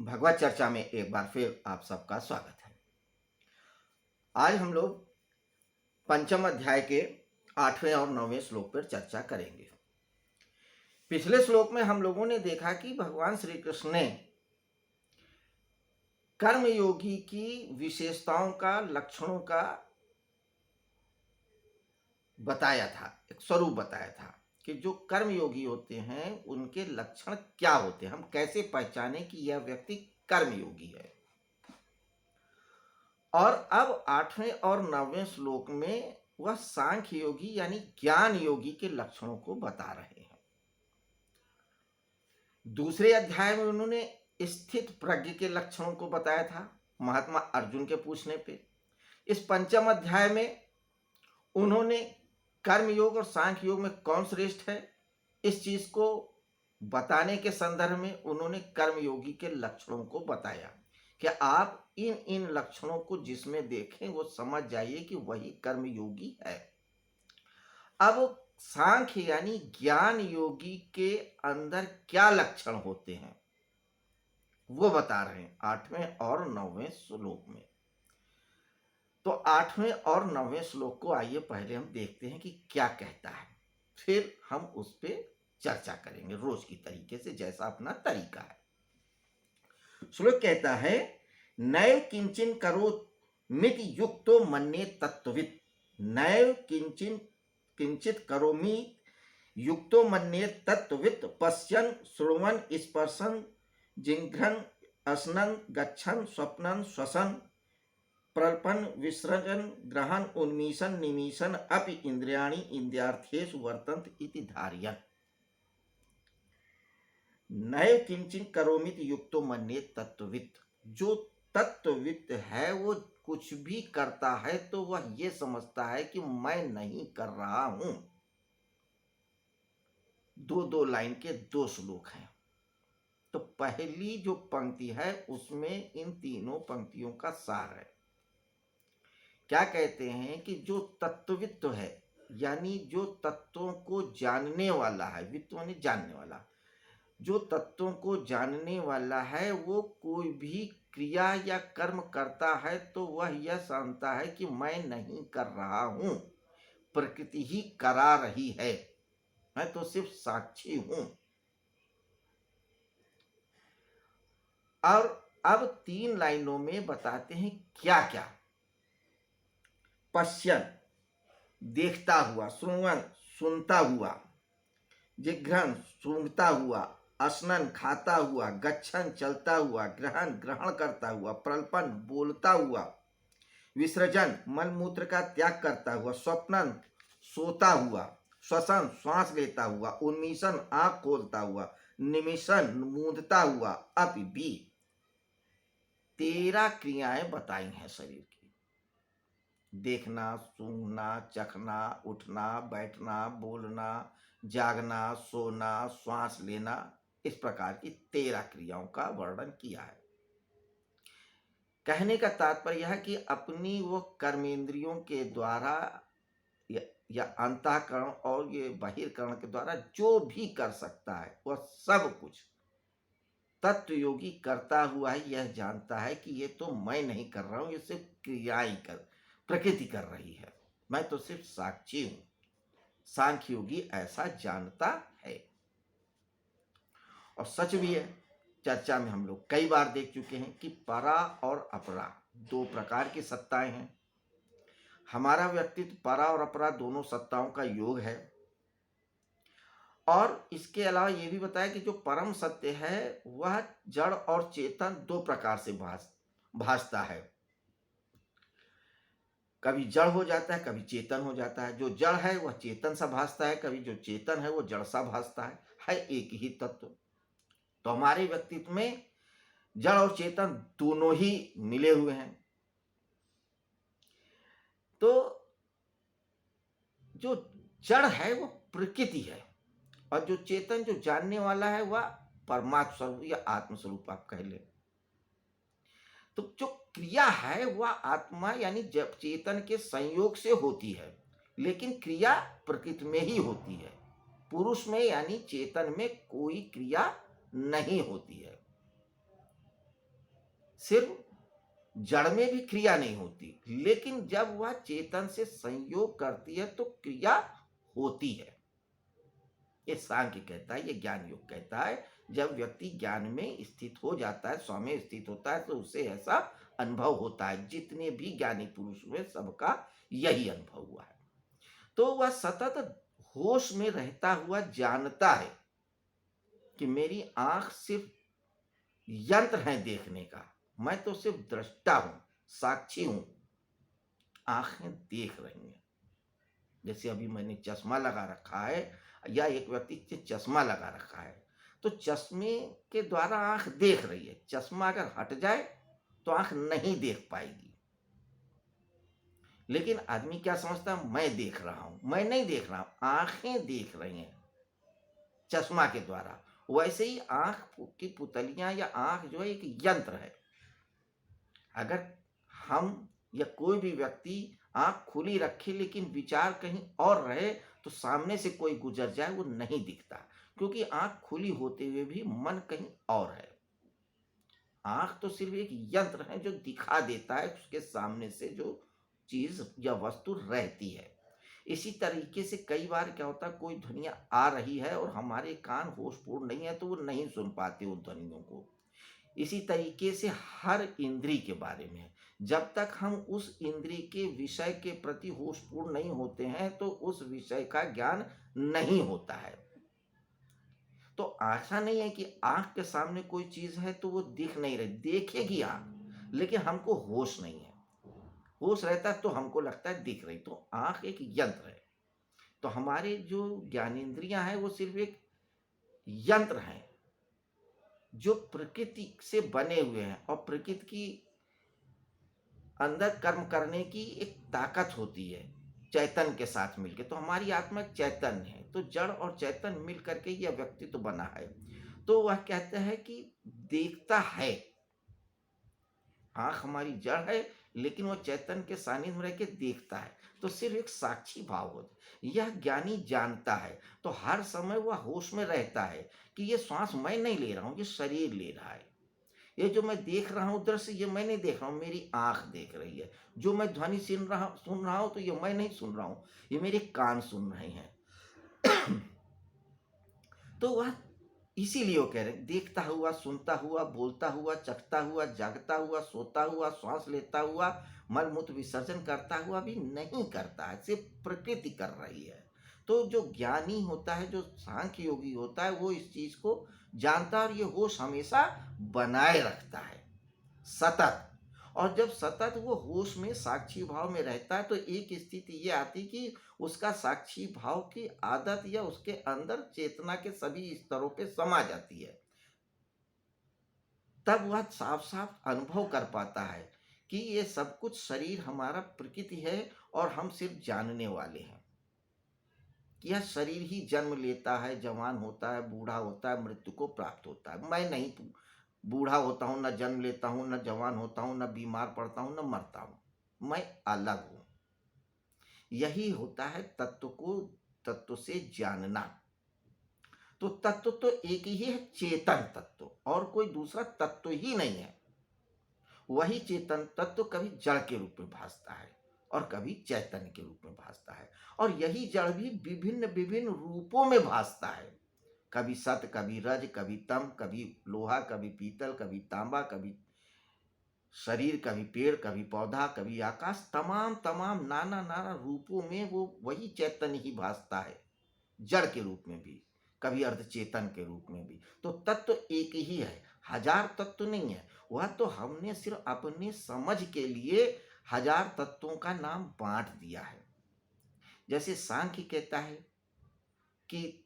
भगवत चर्चा में एक बार फिर आप सबका स्वागत है। आज हम लोग पंचम अध्याय के 8वें और 9वें श्लोक पर चर्चा करेंगे। पिछले श्लोक में हम लोगों ने देखा कि भगवान श्री कृष्ण ने कर्मयोगी की विशेषताओं का, लक्षणों का बताया था, एक स्वरूप बताया था कि जो कर्मयोगी होते हैं उनके लक्षण क्या होते हैं, हम कैसे पहचाने कि यह व्यक्ति कर्मयोगी है। और अब 8वें और 9वें श्लोक में वह सांख्य योगी यानी ज्ञान योगी के लक्षणों को बता रहे हैं। दूसरे अध्याय में उन्होंने स्थित प्रज्ञ के लक्षणों को बताया था महात्मा अर्जुन के पूछने पे। इस पंचम अध्याय में उन्होंने कर्मयोग और सांख्य योग में कौन श्रेष्ठ है इस चीज को बताने के संदर्भ में उन्होंने कर्मयोगी के लक्षणों को बताया कि आप इन इन लक्षणों को जिसमें देखें वो समझ जाइए कि वही कर्मयोगी है। अब सांख्य यानी ज्ञान योगी के अंदर क्या लक्षण होते हैं वो बता रहे हैं 8वें और 9वें श्लोक में। तो 8वें और 9वें श्लोक को आइए पहले हम देखते हैं कि क्या कहता है, फिर हम उस पर चर्चा करेंगे रोज की तरीके से, जैसा अपना तरीका है। श्लोक कहता है, नैव किंचिन करो मित युक्तो मन्ये तत्ववित्। नैव किंचित करोमि युक्तो मन्ये तत्ववित्। पश्यन् श्रुवन् स्पर्शन् जिघ्रन् असनन् गच्छन् स्वप्नन् श्वसन् प्रल्पन् विसृजन् ग्रहन् उन्मीषन् निमीषन् अपि इंद्रियाणि इंद्रियार्थेषु वर्तन्ते इति धारयन्। नैव किंचित करोमित युक्तो मन्ये तत्ववित्। जो तत्ववित् है वो कुछ भी करता है तो वह ये समझता है कि मैं नहीं कर रहा हूं। दो लाइन के दो श्लोक हैं। तो पहली जो पंक्ति है उसमें इन तीनों पंक्तियों का सार है। क्या कहते हैं कि जो तत्ववित्त है यानी जो तत्वों को जानने वाला है, वित्त यानी जानने वाला, जो तत्वों को जानने वाला है वो कोई भी क्रिया या कर्म करता है तो वह यह जानता है कि मैं नहीं कर रहा हूं, प्रकृति ही करा रही है, मैं तो सिर्फ साक्षी हूं। और अब 3 लाइनों में बताते हैं क्या क्या। पश्यन देखता हुआ, श्रुवन सुनता हुआ, जिघ्रन सूंघता हुआ, असनन खाता हुआ, गच्छन चलता हुआ, ग्रहण ग्रहण करता हुआ, प्रल्पन बोलता हुआ, विसर्जन मल मूत्र का त्याग करता हुआ, स्वप्नन सोता हुआ, श्वसन श्वास लेता हुआ, उन्मीषण आंख खोलता हुआ, निमिषण मूंदता हुआ, अपि भी 13 क्रियाएं बताई हैं शरीर की। देखना, सूंघना, चखना, उठना, बैठना, बोलना, जागना, सोना, श्वास लेना, इस प्रकार की 13 क्रियाओं का वर्णन किया है। कहने का तात्पर्य यह है कि अपनी वो कर्मेंद्रियों के द्वारा या अंतःकरण और ये बहिर्करण के द्वारा जो भी कर सकता है वह सब कुछ तत्व योगी करता हुआ है यह जानता है कि ये तो मैं नहीं कर रहा हूं, ये सिर्फ क्रियाएं प्रकृति कर रही है, मैं तो सिर्फ साक्षी हूं। सांख्य योगी ऐसा जानता है और सच भी है। चर्चा में हम लोग कई बार देख चुके हैं कि परा और अपरा 2 प्रकार की सत्ताएं हैं। हमारा व्यक्तित्व परा और अपरा दोनों सत्ताओं का योग है। और इसके अलावा यह भी बताया कि जो परम सत्य है वह जड़ और चेतन 2 प्रकार से भासता है। कभी जड़ हो जाता है, कभी चेतन हो जाता है। जो जड़ है वह चेतन सा भासता है, कभी जो चेतन है वो जड़ सा भासता है एक ही तत्व। तो हमारे व्यक्तित्व में जड़ और चेतन दोनों ही मिले हुए हैं। तो जो जड़ है वो प्रकृति है और जो चेतन, जो जानने वाला है, वह परमात्मा स्वरूप या आत्म स्वरूप आप कह ले। तो जो क्रिया है वह आत्मा यानी जब चेतन के संयोग से होती है, लेकिन क्रिया प्रकृति में ही होती है। पुरुष में यानी चेतन में कोई क्रिया नहीं होती है। सिर्फ जड़ में भी क्रिया नहीं होती, लेकिन जब वह चेतन से संयोग करती है तो क्रिया होती है। ये सांख्य कहता है, ये ज्ञान योग कहता है, जब व्यक्ति ज्ञान में स्थित हो जाता है, स्व में स्थित होता है, तो उसे ऐसा अनुभव होता है। जितने भी ज्ञानी पुरुष हुए सबका यही अनुभव हुआ है। तो वह सतत होश में रहता हुआ जानता है कि मेरी आंख सिर्फ यंत्र है देखने का, मैं तो सिर्फ दृष्टा हूं, साक्षी हूं, आंखें देख रही हैं। जैसे अभी मैंने चश्मा लगा रखा है या एक व्यक्ति चश्मा लगा रखा है, तो चश्मे के द्वारा आंख देख रही है। चश्मा अगर हट जाए तो आंख नहीं देख पाएगी। लेकिन आदमी क्या समझता है, मैं देख रहा हूं, मैं नहीं देख रहा हूं, आंखें देख रही हैं चश्मा के द्वारा। वैसे ही आंख की पुतलियां या आंख जो है एक यंत्र है। अगर हम या कोई भी व्यक्ति आंख खुली रखे लेकिन विचार कहीं और रहे, तो सामने से कोई गुजर जाए वो नहीं दिखता, क्योंकि आंख खुली होते हुए भी मन कहीं और है। आंख तो सिर्फ एक यंत्र है जो दिखा देता है उसके सामने से जो चीज या वस्तु रहती है। इसी तरीके से कई बार क्या होता है, कोई ध्वनियां आ रही है और हमारे कान होशपूर्ण नहीं है तो वो नहीं सुन पाते उन ध्वनियों को। इसी तरीके से हर इंद्री के बारे में, जब तक हम उस इंद्री के विषय के प्रति होशपूर्ण नहीं होते हैं तो उस विषय का ज्ञान नहीं होता है। तो ऐसा नहीं है कि आंख के सामने कोई चीज है तो वो दिख नहीं रही, देखेगी आंख, लेकिन हमको होश नहीं है। होश रहता तो हमको लगता है दिख रही। तो आंख एक यंत्र है। तो हमारे जो ज्ञानेंद्रियां हैं वो सिर्फ एक यंत्र हैं जो प्रकृति से बने हुए हैं, और प्रकृति की अंदर कर्म करने की एक ताकत होती है चैतन्य के साथ मिलकर। तो हमारी आत्मा एक चैतन्य है, तो जड़ और चैतन्य मिल करके यह व्यक्ति तो बना है। तो वह कहते हैं कि देखता है, आंख हमारी जड़ है लेकिन वह चैतन्य के सानिध्य में रह के देखता है, तो सिर्फ एक साक्षी भाव होता है। यह ज्ञानी जानता है, तो हर समय वह होश में रहता है कि ये श्वास मैं नहीं ले रहा हूं, ये शरीर ले रहा है। ये जो मैं देख रहा हूं दृश्य, ये मैं नहीं देख रहा हूं, मेरी आंख देख रही है। जो मैं ध्वनि सुन रहा हूं तो ये मैं नहीं सुन रहा हूं, ये मेरे कान सुन रहे हैं। तो वह इसीलिए वो कह रहे हैं, देखता हुआ, सुनता हुआ, बोलता हुआ, चखता हुआ, जागता हुआ, सोता हुआ, श्वास लेता हुआ, मल मूत्र विसर्जन करता हुआ भी नहीं करता है, सिर्फ प्रकृति कर रही है। तो जो ज्ञानी होता है, जो सांख्य योगी होता है, वो इस चीज को जानता है और ये होश हमेशा बनाए रखता है सतत। और जब सतत वो होश में साक्षी भाव में रहता है तो एक स्थिति ये आती कि उसका साक्षी भाव की आदत या उसके अंदर चेतना के सभी स्तरों पे समा जाती है। तब वह साफ साफ अनुभव कर पाता है कि ये सब कुछ शरीर हमारा प्रकृति है और हम सिर्फ जानने वाले हैं। यह शरीर ही जन्म लेता है, जवान होता है, बूढ़ा होता है, मृत्यु को प्राप्त होता है। मैं नहीं बूढ़ा होता हूं, न जन्म लेता हूं, न जवान होता हूं, न बीमार पड़ता हूं, न मरता हूं, मैं अलग हूं। यही होता है तत्व को तत्व से जानना। तो तत्व तो एक ही है, चेतन तत्व, और कोई दूसरा तत्व ही नहीं है। वही चेतन तत्व कभी जड़ के रूप में भासता है और कभी चैतन्य के रूप में भासता है, और यही जड़ भी विभिन्न विभिन्न रूपों में भासता है। कभी सत, कभी रज, कभी तम, कभी लोहा, कभी पीतल, कभी तांबा, कभी शरीर, कभी पेड़, कभी पौधा, कभी आकाश, तमाम तमाम नाना नाना रूपों में वो वही चैतन्य ही भासता है, जड़ के रूप में भी, कभी अर्धचेतन के रूप में भी। तो तत्व एक ही है, हजार तत्व नहीं है। वह तो हमने सिर्फ अपने समझ के लिए हजार तत्वों का नाम बांट दिया है। जैसे सांख्य कहता है कि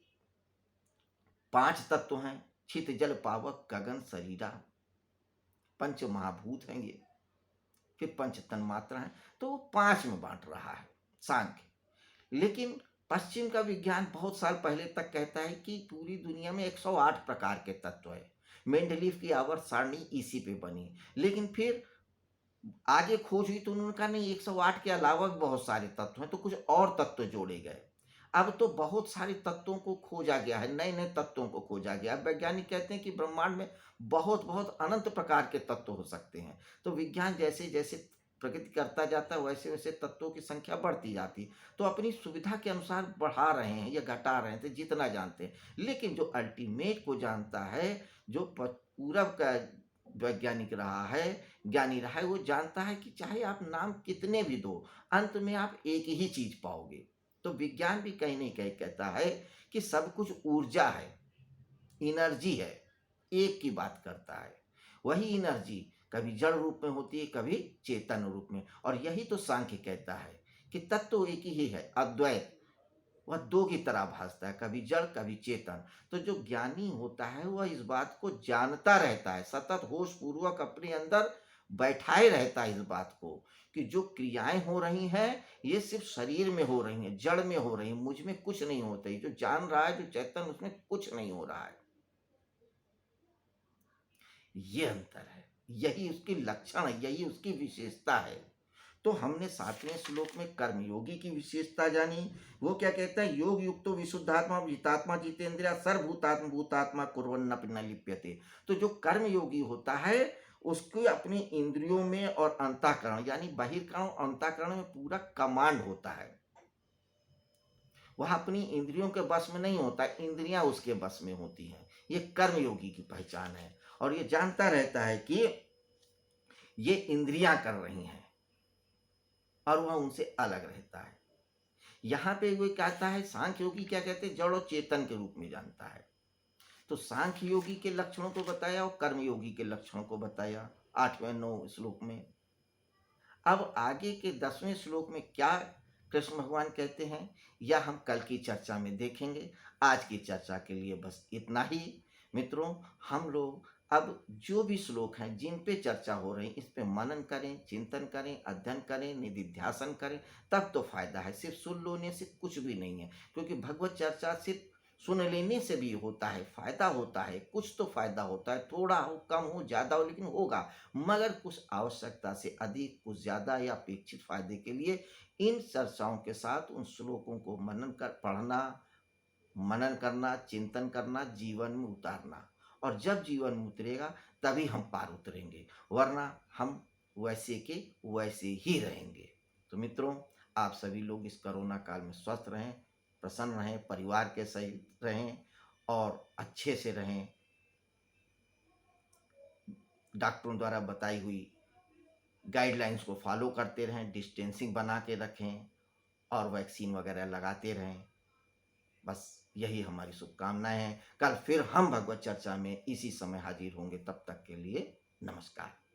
5 तत्व हैं, छित जल पावक गगन शरीरा, पंच महाभूत हैं ये, फिर पंच तन्मात्रा है, तो वो 5 में बांट रहा है सांख्य। लेकिन पश्चिम का विज्ञान बहुत साल पहले तक कहता है कि पूरी दुनिया में 108 प्रकार के तत्व है। मेंडलीफ की आवर्त सारणी इसी पे बनी। लेकिन फिर आगे खोज हुई तो उन्होंने कहा नहीं, 108 के अलावा भी बहुत सारे तत्व हैं, तो कुछ और तत्व जोड़े गए। अब तो बहुत सारे तत्वों को खोजा गया है, नए नए तत्वों को खोजा गया है। वैज्ञानिक कहते हैं कि ब्रह्मांड में बहुत बहुत अनंत प्रकार के तत्व हो सकते हैं। तो विज्ञान जैसे जैसे प्रगति करता जाता है वैसे वैसे तत्वों की संख्या बढ़ती जाती है। तो अपनी सुविधा के अनुसार बढ़ा रहे हैं या घटा रहे हैं, तो जितना जानते हैं। लेकिन जो अल्टीमेट को जानता है, जो पूरब का वैज्ञानिक रहा है, ज्ञानी रहा है, वो जानता है कि चाहे आप नाम कितने भी दो, अंत में आप एक ही चीज पाओगे। तो विज्ञान भी कहीं नहीं कहीं कहता है कि सब कुछ ऊर्जा है, एनर्जी है, एक की बात करता है। वही एनर्जी कभी जड़ रूप में होती है, कभी चेतन रूप में। और यही तो सांख्य कहता है कि तत्व एक ही है, अद्वैत। वह दो की तरह भासता है, कभी जड़ कभी चेतन। तो जो ज्ञानी होता है वह इस बात को जानता रहता है, सतत होश पूर्वक अपने अंदर बैठाए रहता है इस बात को कि जो क्रियाएं हो रही हैं ये सिर्फ शरीर में हो रही हैं, जड़ में हो रही हैं, मुझ में कुछ नहीं होता है। जो जान रहा है, जो चेतन, उसमें कुछ नहीं हो रहा है। ये अंतर है, यही उसकी लक्षण है, यही उसकी विशेषता है। तो हमने 7वें श्लोक में कर्मयोगी की विशेषता जानी। वो क्या कहता है, योग युक्तो विशुद्धात्मा जितात्मा जितेंद्रिया सर्वभूतात्म भूतात्मा कुर्वन्नपि न लिप्यते। तो जो कर्मयोगी होता है उसको अपनी इंद्रियों में और अंतःकरण यानी बहिर्करण और अंतःकरण में पूरा कमांड होता है। वह अपनी इंद्रियों के बस में नहीं होता, इंद्रियां उसके बस में होती हैं। ये कर्मयोगी की पहचान है। और ये जानता रहता है कि ये इंद्रियां कर रही हैं और वह उनसे अलग रहता है। यहाँ पे वो कहता है, सांख्य योगी क्या कहते हैं, जड़ और चेतन के रूप में जानता है। तो सांख्य योगी के लक्षणों को बताया और कर्मयोगी के लक्षणों को बताया 8वें 9 श्लोक में। अब आगे के 10वें श्लोक में क्या कृष्ण भगवान कहते हैं यह हम कल की चर्चा में देखेंगे। आज की चर्चा के लिए बस इतना ही। मित्रों, हम लोग अब जो भी श्लोक हैं जिन पे चर्चा हो रही इस पे मनन करें, चिंतन करें, अध्ययन करें, निधिध्यासन करें, तब तो फायदा है। सिर्फ सुन लेने से कुछ भी नहीं है, क्योंकि भगवत चर्चा सिर्फ सुन लेने से भी होता है, फायदा होता है, कुछ तो फायदा होता है, थोड़ा हो, कम हो, ज्यादा हो, लेकिन होगा। मगर कुछ आवश्यकता से अधिक, कुछ ज्यादा या अपेक्षित फायदे के लिए इन चर्चाओं के साथ उन श्लोकों को मनन कर पढ़ना, मनन करना, चिंतन करना, जीवन में उतारना। और जब जीवन में उतरेगा तभी हम पार उतरेंगे, वरना हम वैसे के वैसे ही रहेंगे। तो मित्रों, आप सभी लोग इस कोरोना काल में स्वस्थ रहें, प्रसन्न रहें, परिवार के सहित रहें और अच्छे से रहें। डॉक्टरों द्वारा बताई हुई गाइडलाइंस को फॉलो करते रहें, डिस्टेंसिंग बना के रखें और वैक्सीन वगैरह लगाते रहें। बस यही हमारी शुभकामनाएं हैं। कल फिर हम भगवत चर्चा में इसी समय हाजिर होंगे। तब तक के लिए नमस्कार।